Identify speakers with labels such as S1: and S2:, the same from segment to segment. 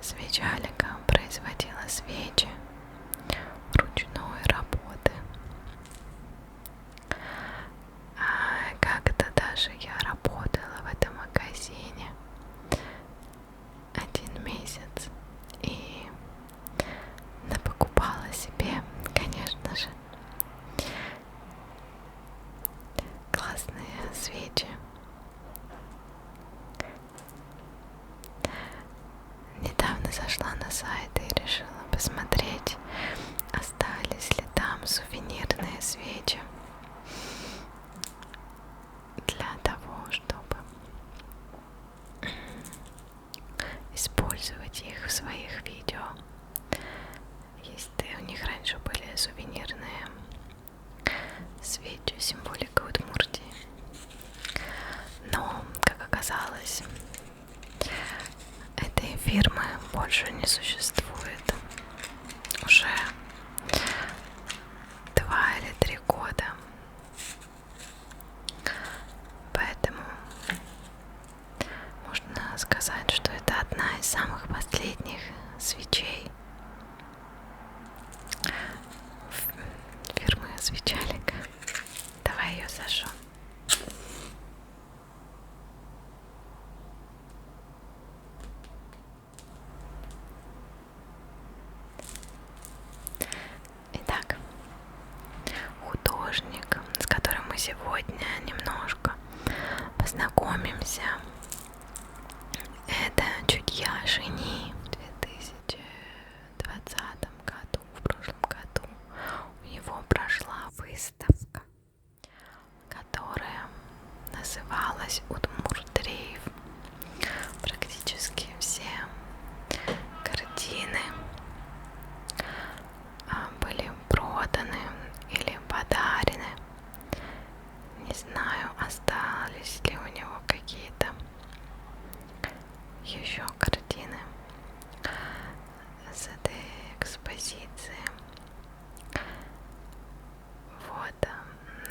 S1: Свечалика производила свечи ручной работы. Как-то даже я работала в этом магазине 1 месяц и напокупала себе, конечно же, классные свечи. Недавно зашла на сайт и решила посмотреть, остались ли там сувенирные свечи для того, чтобы использовать их в своих видео. У них раньше были сувенирные свечи, символика Удмуртии. Но, как оказалось, этой фирмы больше не существует уже 2 или 3 года. Поэтому можно сказать, что это одна из самых последних свечей фирмы Свечалика. Давай ее зажжем. Итак, художник, с которым мы сегодня немножко познакомимся, это Чудья Жени. В 2020 году, в прошлом году, у него прошла выставка, которая называлась Удмурт-рейв. Практически все картины были проданы или подарены. Не знаю, остались ли у него какие-то еще картины с этой экспозиции. Вот,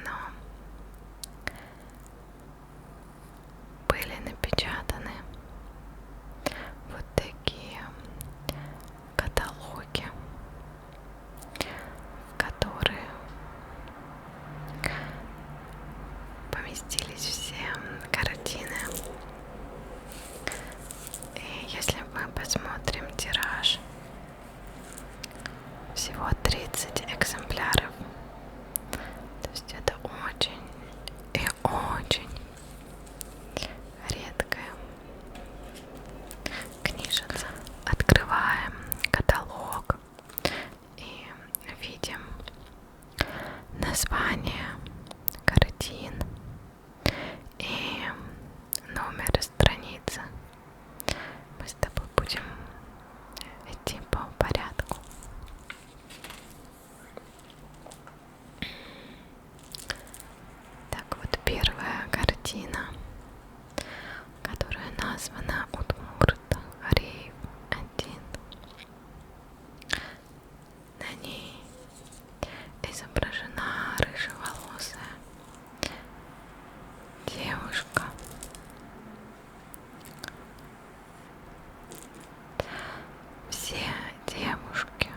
S1: но были напечатаны вот такие каталоги, в которые поместились все картины. И если мы посмотрим тираж, всего 30 экземпляров. То есть это очень и очень редкая книжица. Открываем каталог и видим название картин и номер страницы. Мы с тобой будем идти по порядку. Так вот, первая картина, которая названа Удмурт-рейв 1. На ней изображена рыжеволосая девушка. Все девушки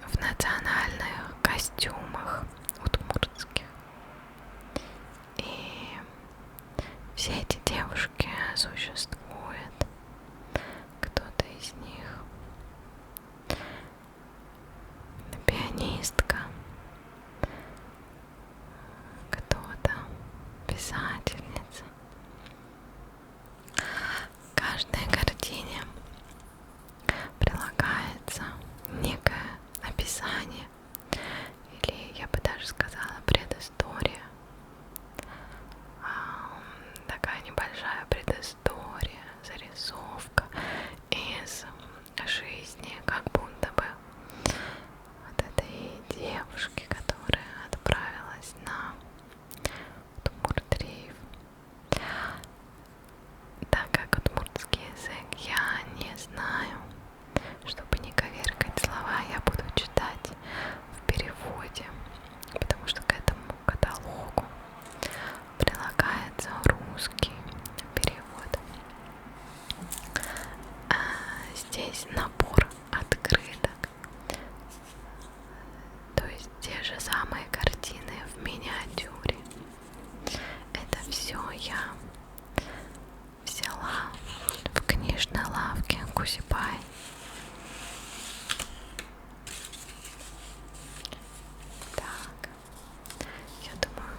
S1: в национальных костюмах удмуртских. И все эти девушки существуют. Кто-то из них пианистка, кто-то писательница. К каждой картине прилагается некое описание, или я бы даже сказала предыстория. Такая небольшая предыстория Кусипай. Так, я думаю,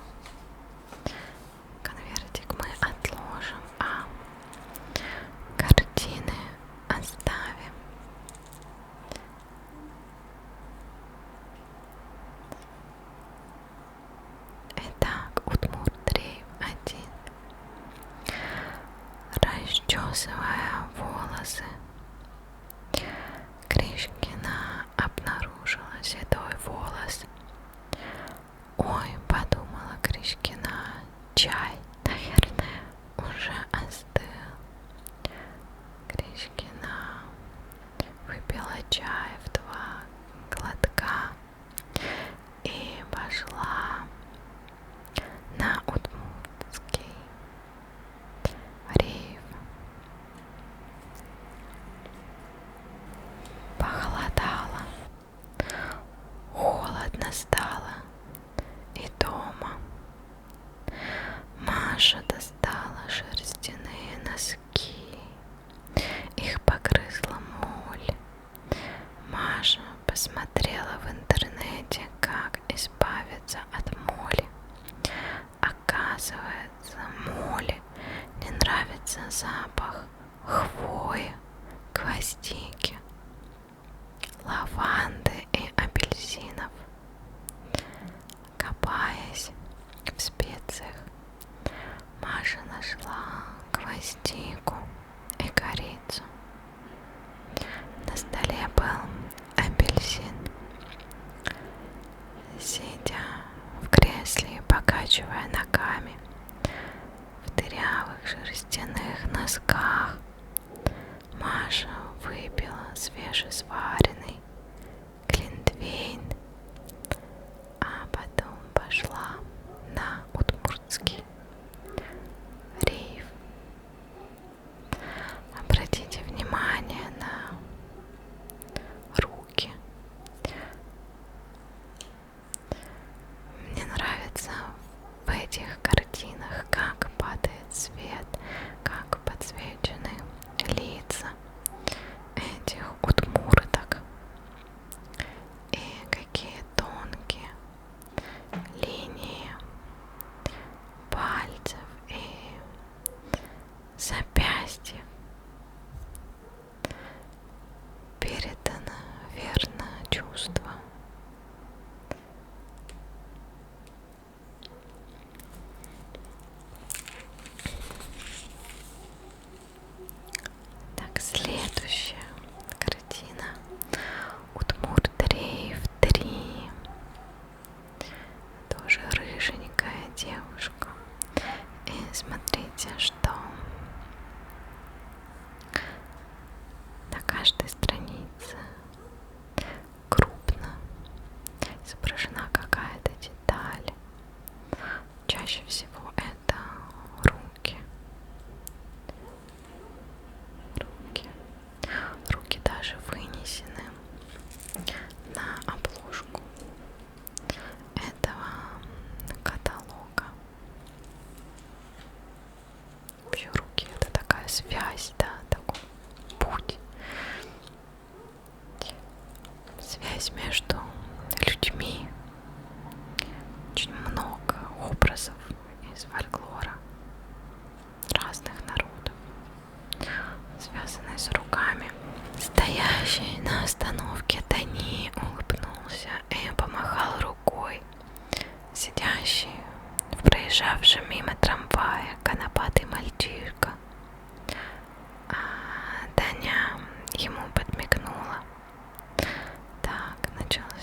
S1: конвертик мы отложим, а картины оставим. Итак, Удмурт-Дрейф 1. Расчесывая волосы, Кришкина обнаружила седой волос. Ой, подумала Кришкина, чай, наверное, уже остыл. Кришкина выпила чай в 2 глотка и пошла на Удмуртский рейв. Похолодало, холодно стало и дома. Маша достала шерстяные носки. Их погрызла моль. Маша посмотрела в интернете, как избавиться от моли. Оказывается, моли не нравится запах хвои, гвоздики, лаванды и апельсинов. Копаясь в специях, Маша нашла гвоздику и корицу. На столе был апельсин. Сидя в кресле и покачивая ногами в дырявых шерстяных носках, Маша выпила свежесваренный глинтвейн, а потом пошла на Удмуртский рейв. Обратите внимание на руки. Мне нравится в этих картинах, как падает свет, как подсвечены лица этих удмурток и какие тонкие линии пальцев и запястья. Передано верно чувство. Так, следующая картина. Удмурт-Рейв 3. Тоже рыженькая девушка. И смотрите, что на каждой странице крупно изображена какая-то деталь. Чаще всего это руки. Руки даже вынесены на обложку этого каталога. Вообще руки — это такая связь, да, такой путь. Связь между людьми. Очень много образов из фольклора разных народов, связанные с руками. Стоящий на остановке Тони улыбнулся и помахал рукой. Сидящий в проезжавшем мимо трамвае конопатый мальчишка. А Таня ему подмигнула. Так, началось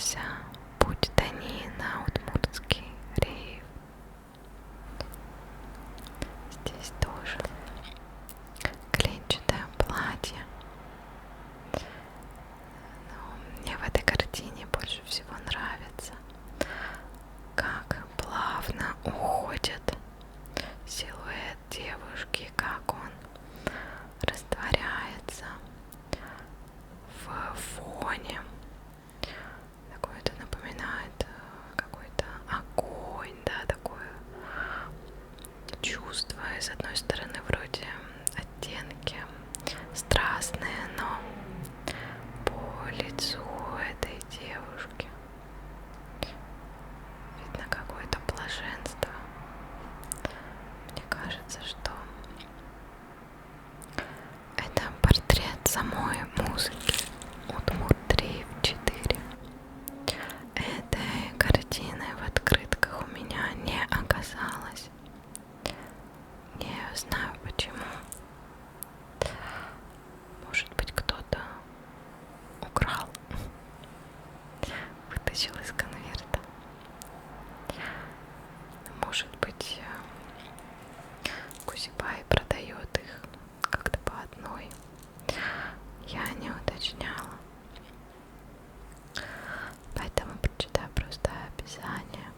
S1: выдает их как-то по одной. Я не уточняла. Поэтому прочитаю просто описание.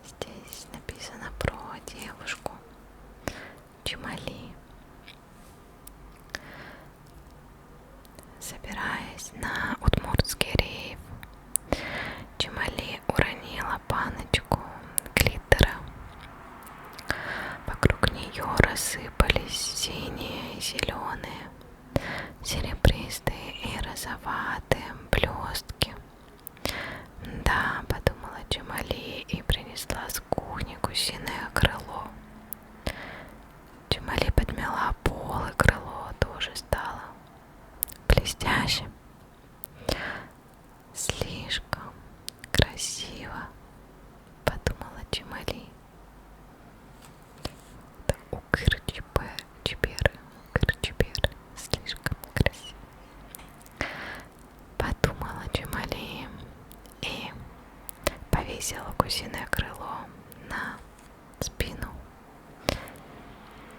S1: Здесь написано про девушку Чимали. Собираясь на Удмуртский рейв, Чимали уронила баночку глиттера. Вокруг нее рассыпались синие и зеленые, серебристые и розоватые блестки. Да, подумала Чимали и принесла с кухни гусиное крыло. Чимали подмела пол, и крыло тоже стало блестящим. Слишком красиво, подумала Чимали. Да, укыр-чипер, слишком красиво, подумала Чимали и повесила гусиное крыло на спину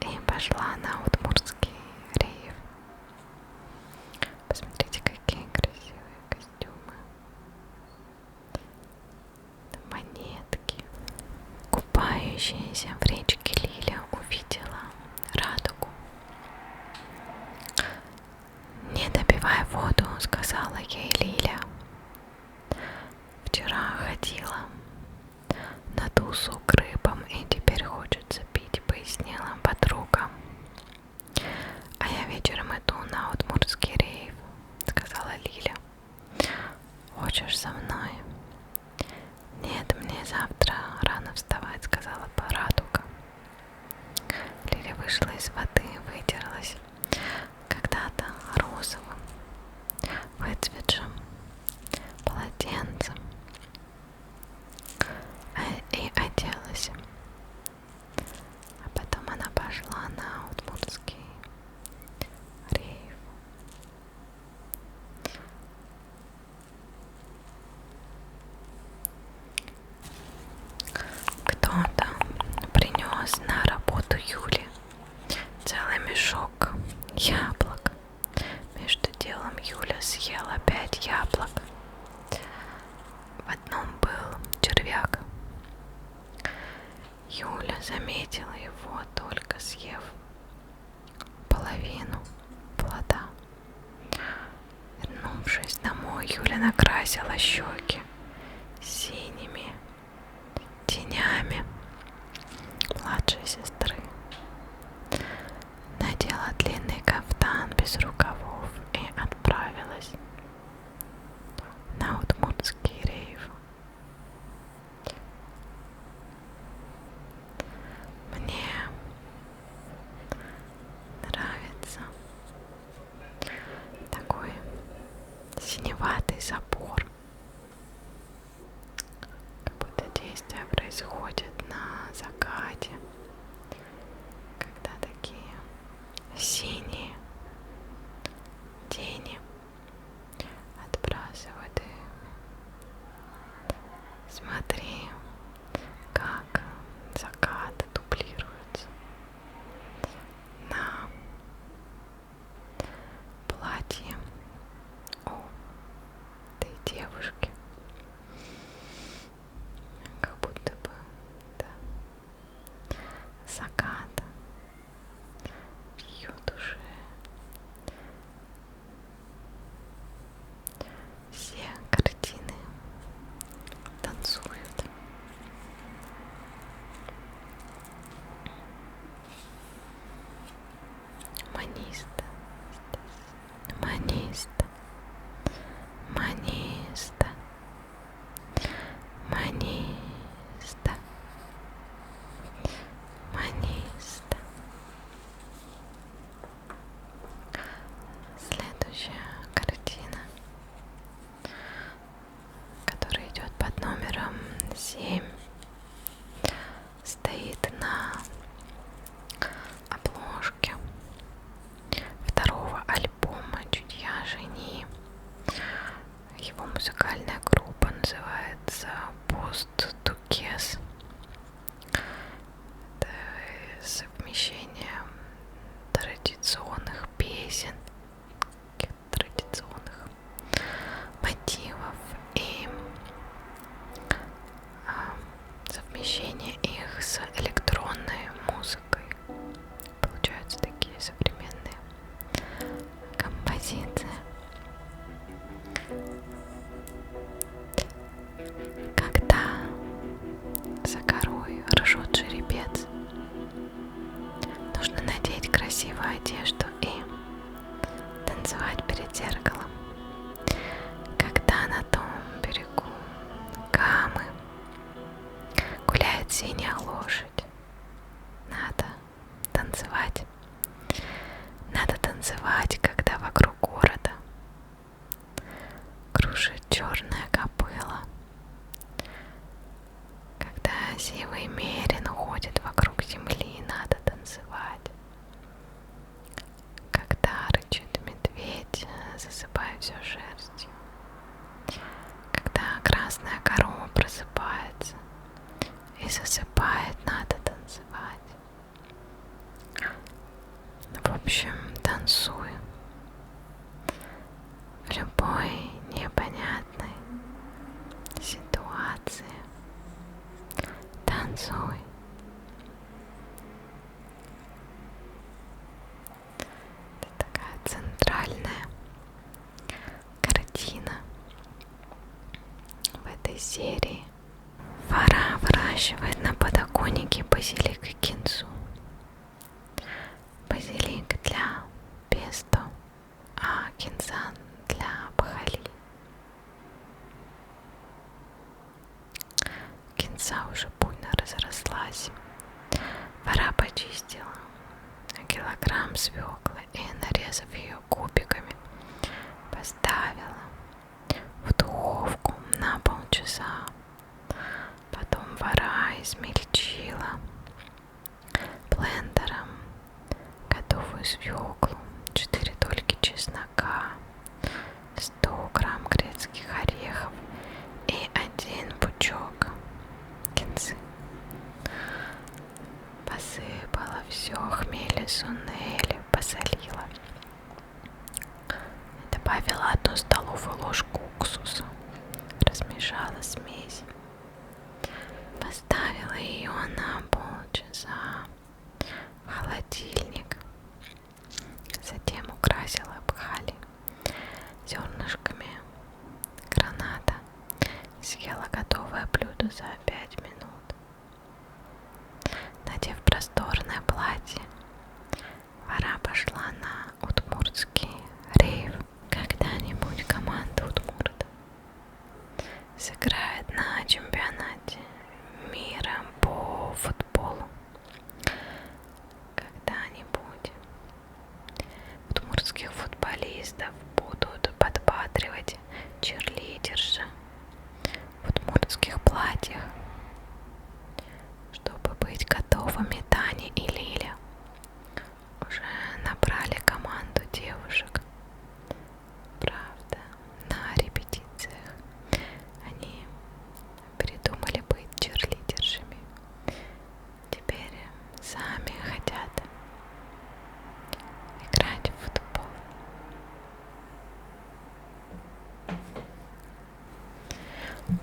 S1: и пошла на Удмуртский рейв. Посмотрите, какие красивые костюмы, монетки. Купающаяся в речке Лиля увидела радугу. «Не допивай воду», — сказала ей Лиля. «Вчера ходила на тусу к рыбам и теперь хочется пить», — пояснила подруга. «А я вечером иду на Удмуртский рейв», — сказала Лиля. «Хочешь со мной?» «Нет, мне завтра рано вставать», — сказала радуга. Лиля вышла из воды и вытерлась когда-то розовым, выцветшим полотенцем и оделась. А потом она пошла на Удмуртский рейв. Кто-то принес на работу Юле целый мешок яблок. Между делом Юля съела 5 яблок. В одном был червяк. Юля заметила его, только съев половину плода. Вернувшись домой, Юля накрасила щеки синими тенями младшей сестры. Надела длинный кафтан без рукавов и отправилась на Удмуртский рейв. Мне нравится такой синеватый забор красивую одежду и танцевать перед зеркалом. Когда на том берегу Камы гуляет синяя лошадь, надо танцевать. Надо танцевать, когда вокруг города кружит черная кобыла, когда сивый мерин ходит вокруг земли, надо танцевать. Когда рычит медведь, засыпая все шерстью. Когда красная корова просыпается и засыпает, надо танцевать. В общем, танцуй. В любой непонятной ситуации танцуй. Это такая центральная картина в этой серии. Фара выращивает на подоконнике базилик и кинзу. Базилик для песто, а кинза для бхали. Кинза уже буйно разрослась. Фара почистила килограмм свеклы и, нарезав ее кубиками, поставила в духовку на полчаса. Потом Фара измельчила блендером готовую свеклу, 4 дольки чеснока, 100 грамм грецких орехов и 1 пучок кинзы. Посыпала все хмели сунели, посолила. Добавила 1 столовую ложку уксуса, размешала смесь. Поставила ее на полчаса в холодильник. Затем украсила бхали зернышками граната. Съела готовое блюдо за 5 минут. Надев просторное платье, Фара пошла на удмуртский рейв. Когда-нибудь команда Удмурта сыграет на чемпионате мира по футболу. Когда-нибудь удмуртских футболистов будут подбадривать чирлидерши в удмуртских платьях. Чтобы быть готовыми, Таня и Лиля уже набрали команду девушек. Правда, на репетициях они придумали быть чирлидершами. Теперь сами хотят играть в футбол.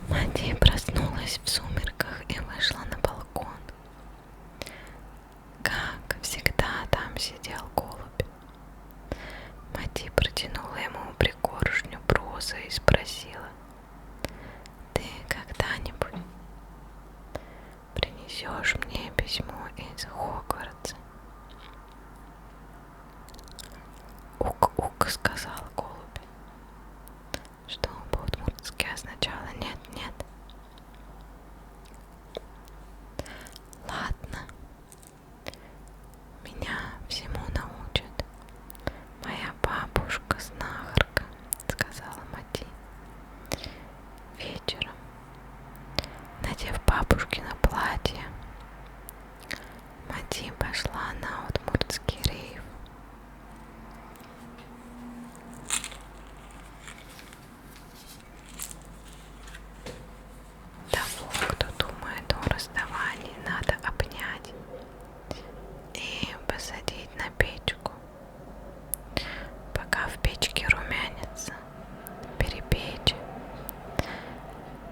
S1: Мати проснулась в сумерках и вышла на балкон. Как всегда, там сидел голубь. Мати протянула ему пригоршню прозы и спросила: «Ты когда-нибудь принесешь мне письмо из Хогвартса?» «Ук-ук», — сказал голубь, что по-удмуртски означало «нет-нет». «Ладно, меня всему научит моя бабушка-знахарка», — сказала Мати. Вечером, надев бабушкино платье, Мати пошла на удмуртский рейв. Того, кто думает о расставании, надо обнять и посадить на печку. Пока в печке румянится, перепечь.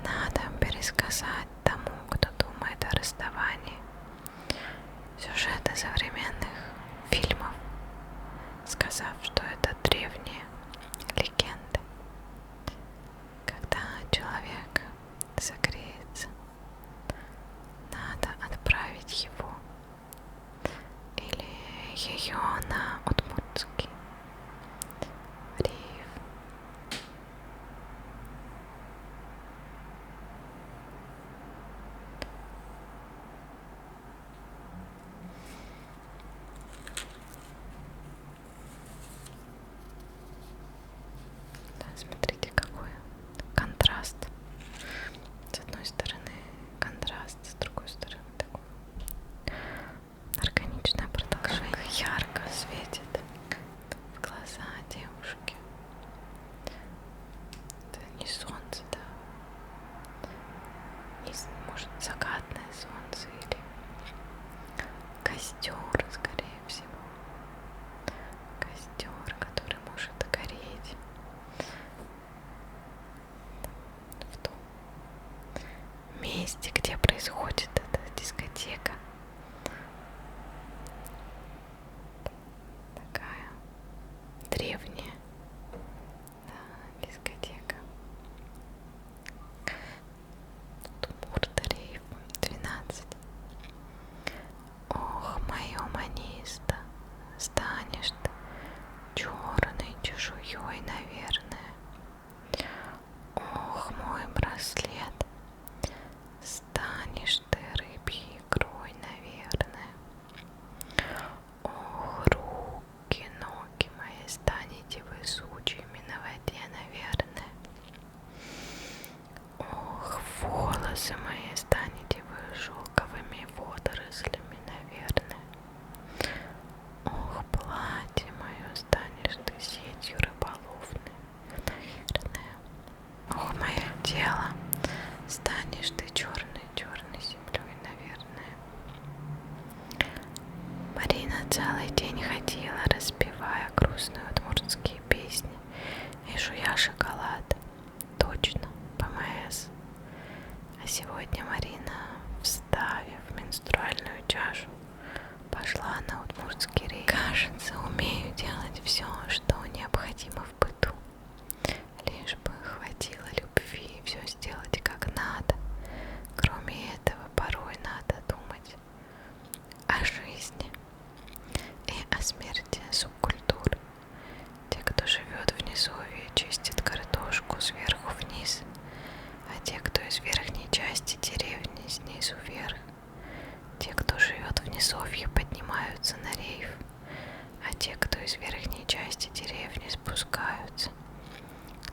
S1: Надо пересказать тому, кто думает о расставании, сюжеты современных фильмов, сказав, что это древние легенды. Когда человек согреется, надо отправить его или ее на удмуртский рейв. Да, смотрите, какой контраст. С одной стороны контраст, с другой стороны такой органичное продолжение. Как ярко светит в глаза девушки. Это не солнце, да. Не, может, закатное солнце или костер, скорее всего. Костер, который может гореть в том месте, где происходит эта дискотека. Такая древняя, да, дискотека. Удмурт-рейв 12. Ох, мое манисто, станешь ты черной чешуей, наверное. Ох, мой браслет, станешь ты рыбьей икрой, наверное. Ох, руки, ноги мои, станете вы сучьями на воде, наверное. Ох, волосы мои, станете вы шелковыми водорослями, наверное. Ох, платье мое, станешь ты сетью рыболовной, наверное. Ох, мое тело, станешь ты черной-черной землей, наверное. Марина целый день ходила, распевая грустные удмуртские песни и жуя шоколад. Точно, ПМС. А сегодня Марина, вставив менструальную чашу, пошла на удмуртский рейв. Кажется, умею делать все, что необходимо в быту. Лишь бы хватило любви и все сделать как надо. Кроме этого, порой надо думать о жизни и о смерти субкультуры. Те, кто живет в низовье, чистят картошку сверху вниз, а те, кто из верхней части деревни, снизу вверх. Те, кто живет в низовье, поднимаются на рейв, а те, кто из верхней части деревни, спускаются.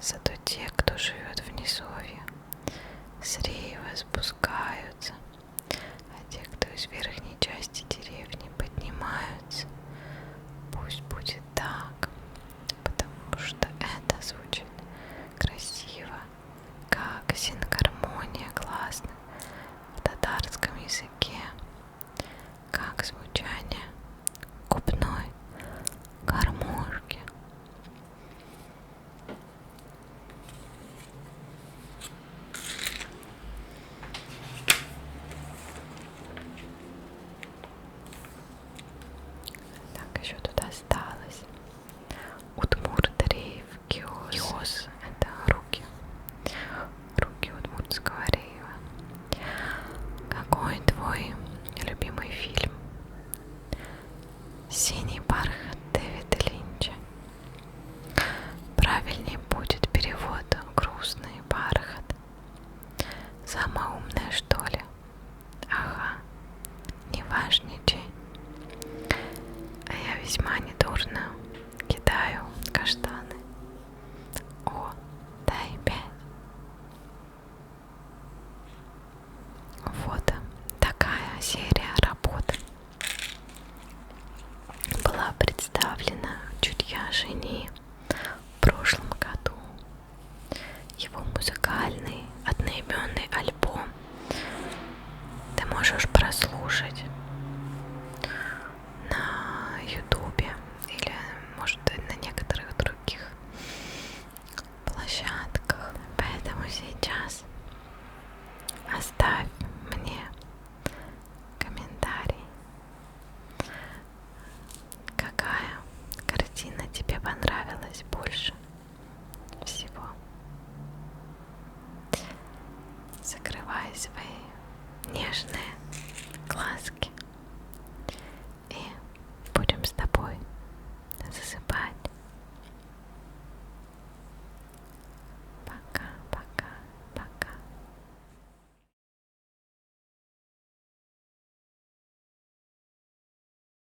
S1: Зато те, кто живет в низовье, с рейва спускаются, а те, кто из верхней части деревни, поднимаются. Пусть будет так, потому что это звучит красиво, как сингармония классно в татарском языке, как звучание губной гармошки. Так, еще тут осталось. Удмурт-рейв, киос. Это руки. Руки удмуртского рейва. Какой твой любимый фильм? Синий бархат Дэвида Линча. Правильнее будет перевод грустный бархат. Самая умная, что ли? Ага, не важничай. А я весьма недурно кидаю каштаны. О, дай 5. Вот такая серия работ была представлена «Чудья жени».